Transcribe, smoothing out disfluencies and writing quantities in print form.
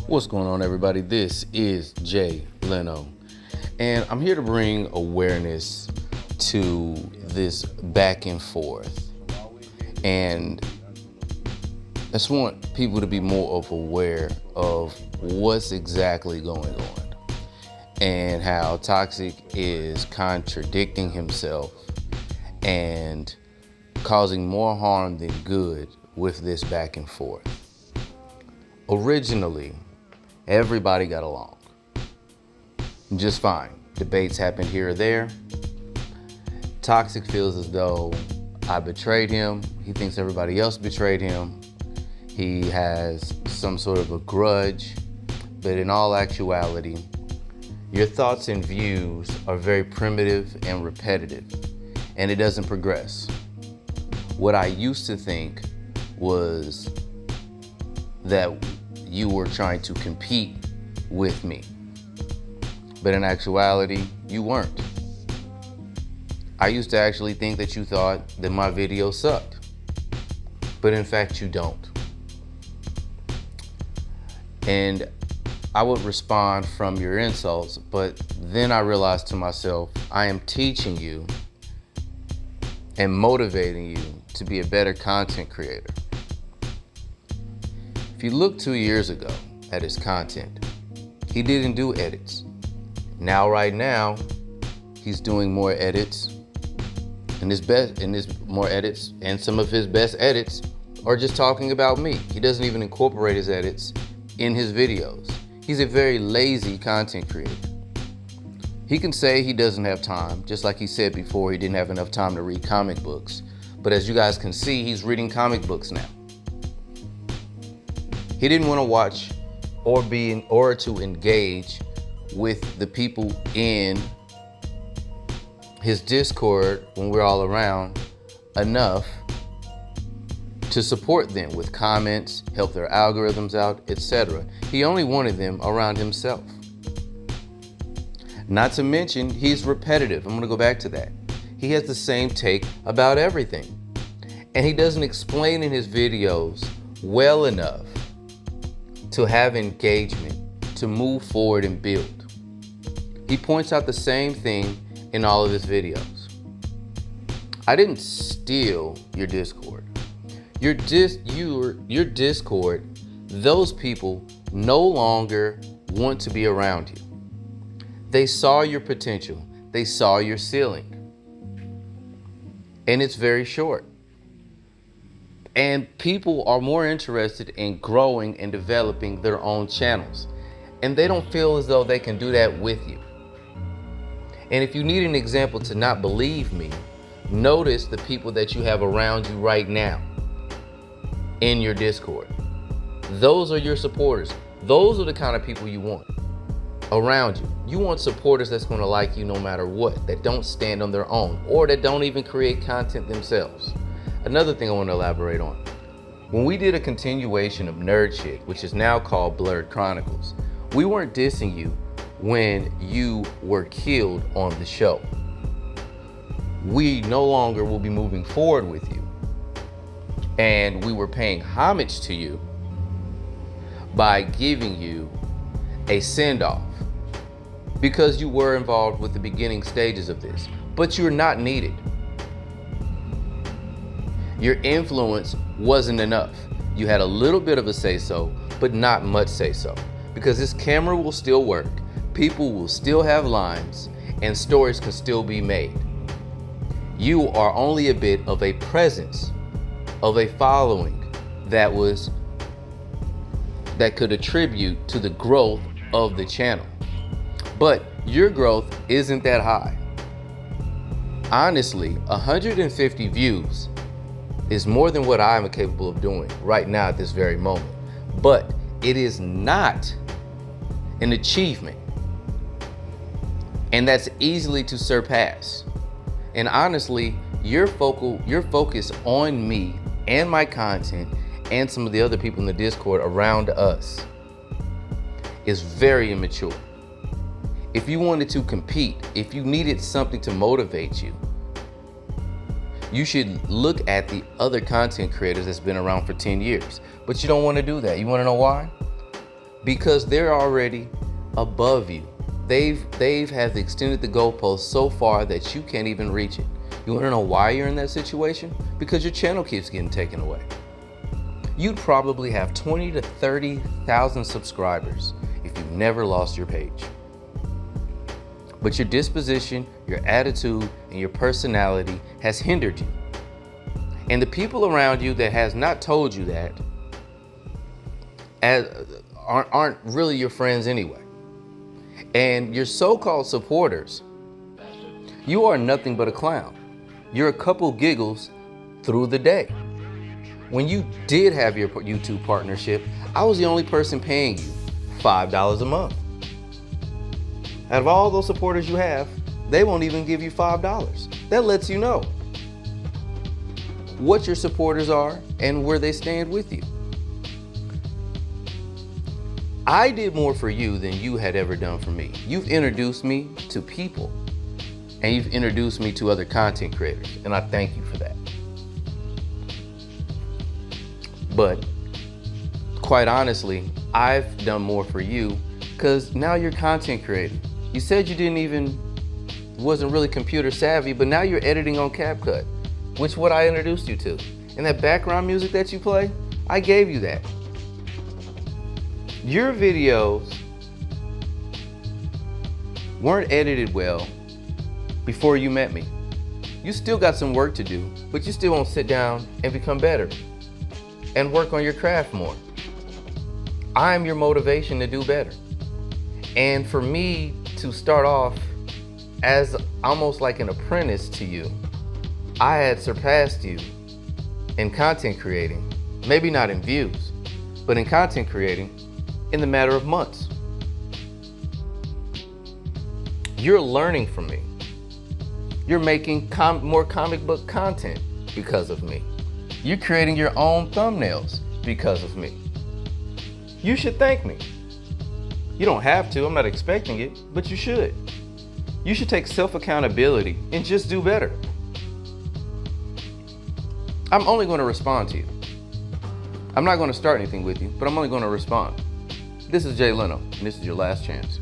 What's going on, everybody? This is Jay Leno, and I'm here to bring awareness to this back and forth. And I just want people to be more aware of what's exactly going on and how Toxic is contradicting himself and causing more harm than good with this back and forth. Originally, everybody got along just fine. Debates happened here or there. Toxic feels as though I betrayed him. He thinks everybody else betrayed him. He has some sort of a grudge. But in all actuality, your thoughts and views are very primitive and repetitive, and it doesn't progress. What I used to think was that you were trying to compete with me, but in actuality, you weren't. I used to actually think that you thought that my video sucked, but in fact, you don't. And I would respond from your insults, but then I realized to myself, I am teaching you and motivating you to be a better content creator. If you look 2 years ago at his content, he didn't do edits. Right now, he's doing more edits, and more edits, and some of his best edits are just talking about me. He doesn't even incorporate his edits in his videos. He's a very lazy content creator. He can say he doesn't have time, just like he said before he didn't have enough time to read comic books. But as you guys can see, he's reading comic books now. He didn't want to watch or to engage with the people in his Discord when we're all around enough to support them with comments, help their algorithms out, etc. He only wanted them around himself. Not to mention, he's repetitive. I'm going to go back to that. He has the same take about everything. And he doesn't explain in his videos well enough to have engagement, to move forward and build. He points out the same thing in all of his videos. I didn't steal your Discord. Your Discord, those people no longer want to be around you. They saw your potential. They saw your ceiling. And it's very short. And people are more interested in growing and developing their own channels. And they don't feel as though they can do that with you. And if you need an example to not believe me, notice the people that you have around you right now in your Discord. Those are your supporters. Those are the kind of people you want around you. You want supporters that's going to like you no matter what, that don't stand on their own, or that don't even create content themselves. Another thing I want to elaborate on. When we did a continuation of Nerd Shit, which is now called Blurred Chronicles, we weren't dissing you when you were killed on the show. We no longer will be moving forward with you. And we were paying homage to you by giving you a send-off because you were involved with the beginning stages of this, but you're not needed. Your influence wasn't enough. You had a little bit of a say-so, but not much say-so, because this camera will still work, people will still have lines, and stories can still be made. You are only a bit of a presence, of a following that could attribute to the growth of the channel. But your growth isn't that high. Honestly, 150 views is more than what I am capable of doing right now at this very moment. But it is not an achievement. And that's easily to surpass. And honestly, your focus on me and my content and some of the other people in the Discord around us is very immature. If you wanted to compete, if you needed something to motivate you, you should look at the other content creators that's been around for 10 years. But you don't want to do that. You want to know why? because they're already above you. They've extended the goalpost so far that you can't even reach it. You want to know why you're in that situation? Because your channel keeps getting taken away. You'd probably have 20 to 30,000 subscribers if you never lost your page. But your disposition, your attitude, and your personality has hindered you. And the people around you that has not told you that aren't really your friends anyway. And your so-called supporters, you are nothing but a clown. You're a couple giggles through the day. When you did have your YouTube partnership, I was the only person paying you $5 a month. Out of all those supporters you have, they won't even give you $5. That lets you know what your supporters are and where they stand with you. I did more for you than you had ever done for me. You've introduced me to people, and you've introduced me to other content creators, and I thank you for that. But quite honestly, I've done more for you because now you're content creating. You said you wasn't really computer savvy, but now you're editing on CapCut, which is what I introduced you to. And that background music that you play, I gave you that. Your videos weren't edited well before you met me. You still got some work to do, but you still won't sit down and become better and work on your craft more. I'm your motivation to do better. And for me to start off as almost like an apprentice to you, I had surpassed you in content creating, maybe not in views, but in content creating in the matter of months. You're learning from me. You're making more comic book content because of me. You're creating your own thumbnails because of me. You should thank me. You don't have to, I'm not expecting it, but you should. You should take self-accountability and just do better. I'm only going to respond to you. I'm not going to start anything with you, but I'm only going to respond. This is Jay Leno, and this is your last chance.